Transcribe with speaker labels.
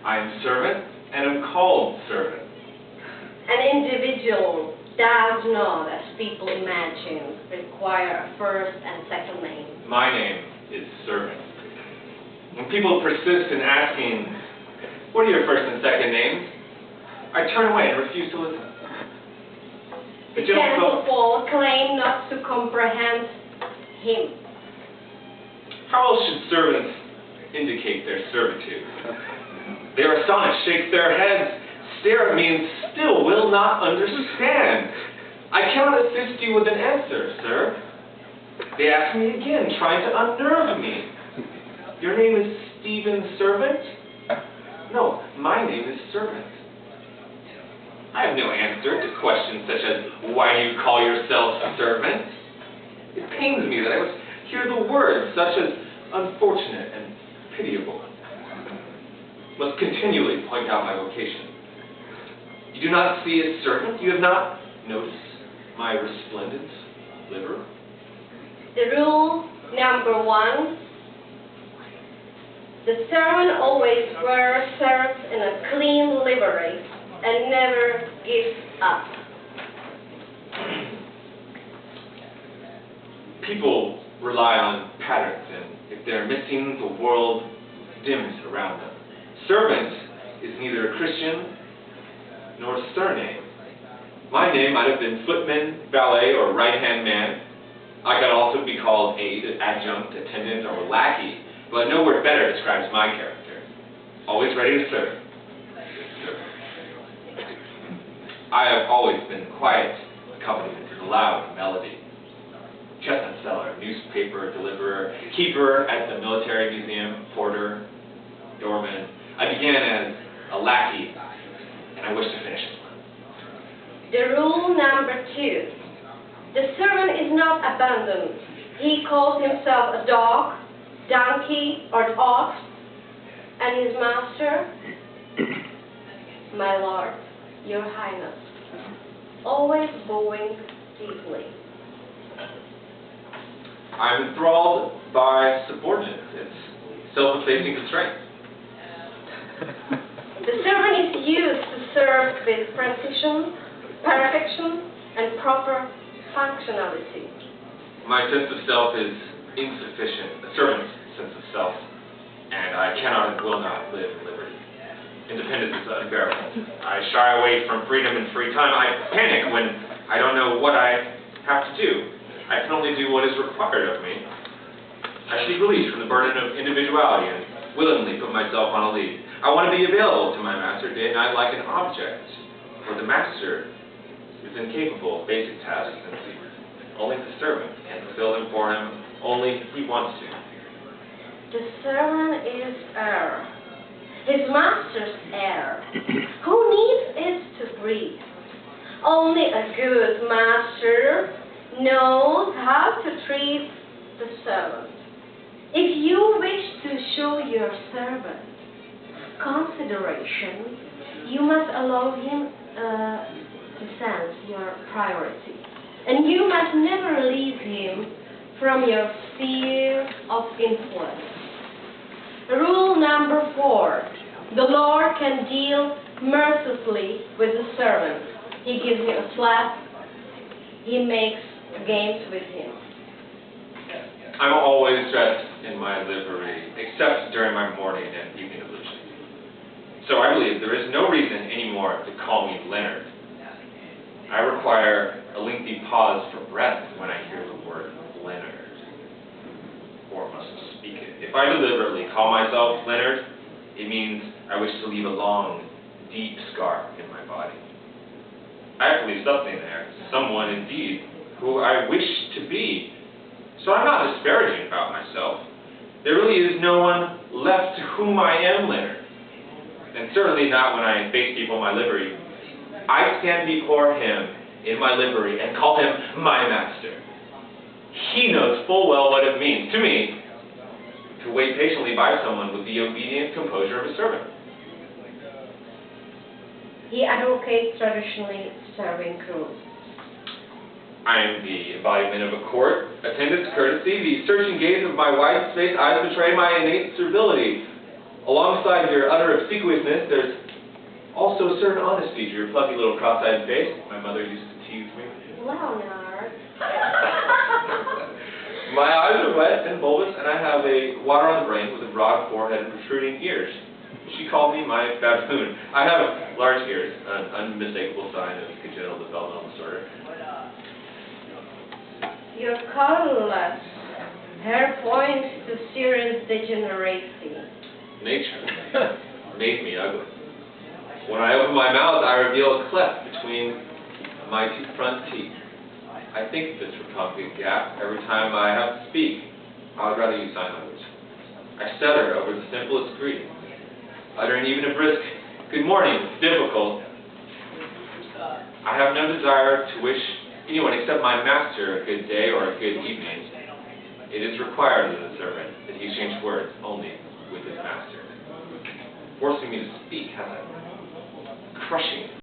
Speaker 1: I am servant and am called servant.
Speaker 2: An individual does not, as people imagine, require a first and second name.
Speaker 1: My name is servant. When people persist in asking, what are your first and second names? I turn away and refuse to listen. The
Speaker 2: Gentlefolk claim not to comprehend him.
Speaker 1: How else should servants indicate their servitude? They are astonished, shake their heads, stare at me, and still will not understand. I cannot assist you with an answer, sir. They ask me again, trying to unnerve me. Your name is Stephen Servant? No, my name is Servant. I have no answer to questions such as, why do you call yourself a servant? It pains me that I must hear the words such as unfortunate and pitiable. Must continually point out my vocation. You do not see a servant? You have not noticed my resplendent liver?
Speaker 2: The rule number 1, the servant always serves in a clean livery and never gives up.
Speaker 1: People rely on patterns, and if they're missing, the world dims around them. Servant is neither a Christian nor a surname. My name might have been footman, valet, or right-hand man. I could also be called aide, adjunct, attendant, or lackey, but no word better describes my character. Always ready to serve. I have always been quiet, accompaniment to loud melody. Chestnut seller, newspaper deliverer, keeper at the military museum, porter, doorman. I began as a lackey, and I wish to finish as one.
Speaker 2: The rule number 2, the servant is not abandoned. He calls himself a dog, donkey, or ox, and his master, my lord, your highness, always bowing deeply.
Speaker 1: I'm enthralled by subordinates. It's self-effacing constraint.
Speaker 2: The servant is used to serve with precision, perfection, and proper functionality.
Speaker 1: My sense of self is insufficient, a servant's sense of self, and I cannot and will not live in liberty. Independence is unbearable. I shy away from freedom and free time. I panic when I don't know what I have to do. I can only do what is required of me. I seek release from the burden of individuality and willingly put myself on a lead. I want to be available to my master day and night like an object, for the master is incapable of basic tasks and only the servant can fulfill them for him, only he wants to.
Speaker 2: The servant is heir, his master's heir. Who needs it to breathe? Only a good master knows how to treat the servant. If you wish to show your servant consideration, you must allow him to sense your priority. And you must never release him from your sphere of influence. Rule number 4. The Lord can deal mercilessly with the servant. He gives you a slap. He makes games with him.
Speaker 1: I'm always dressed in my livery, except during my morning and evening ablution. So I believe there is no reason anymore to call me Leonard. I require a lengthy pause for breath when I hear the word Leonard, or must speak it. If I deliberately call myself Leonard, it means I wish to leave a long, deep scar in my body. I have to leave something there, someone indeed, who I wish to be. So I'm not disparaging about myself. There really is no one left to whom I am Leonard, and certainly not when I face people in my livery. I stand before him in my livery and call him my master. He knows full well what it means to me to wait patiently by someone with the obedient composure of a servant.
Speaker 2: He advocates traditionally serving crews.
Speaker 1: I am the embodiment of a court, attendant's courtesy, the searching gaze of my wife's face eyes betray my innate servility. Alongside your utter obsequiousness, there's also a certain honesty to your fluffy little cross-eyed face. My mother used to tease me.
Speaker 2: Leonard.
Speaker 1: My eyes are wet and bulbous, and I have a water on the brain with a broad forehead and protruding ears. She called me my baboon. I have large ears, an unmistakable sign of congenital developmental disorder.
Speaker 2: You're colorless. Hair points to serious degeneracy.
Speaker 1: Nature made me ugly. When I open my mouth, I reveal a cleft between my front teeth. I think this Republican gap every time I have to speak. I would rather use sign language. I stutter over the simplest greetings. Uttering even a brisk "good morning" is difficult. I have no desire to wish anyone except my master a good day or a good evening. It is required of the servant that he exchange words only with his master. Forcing me to speak has a crushing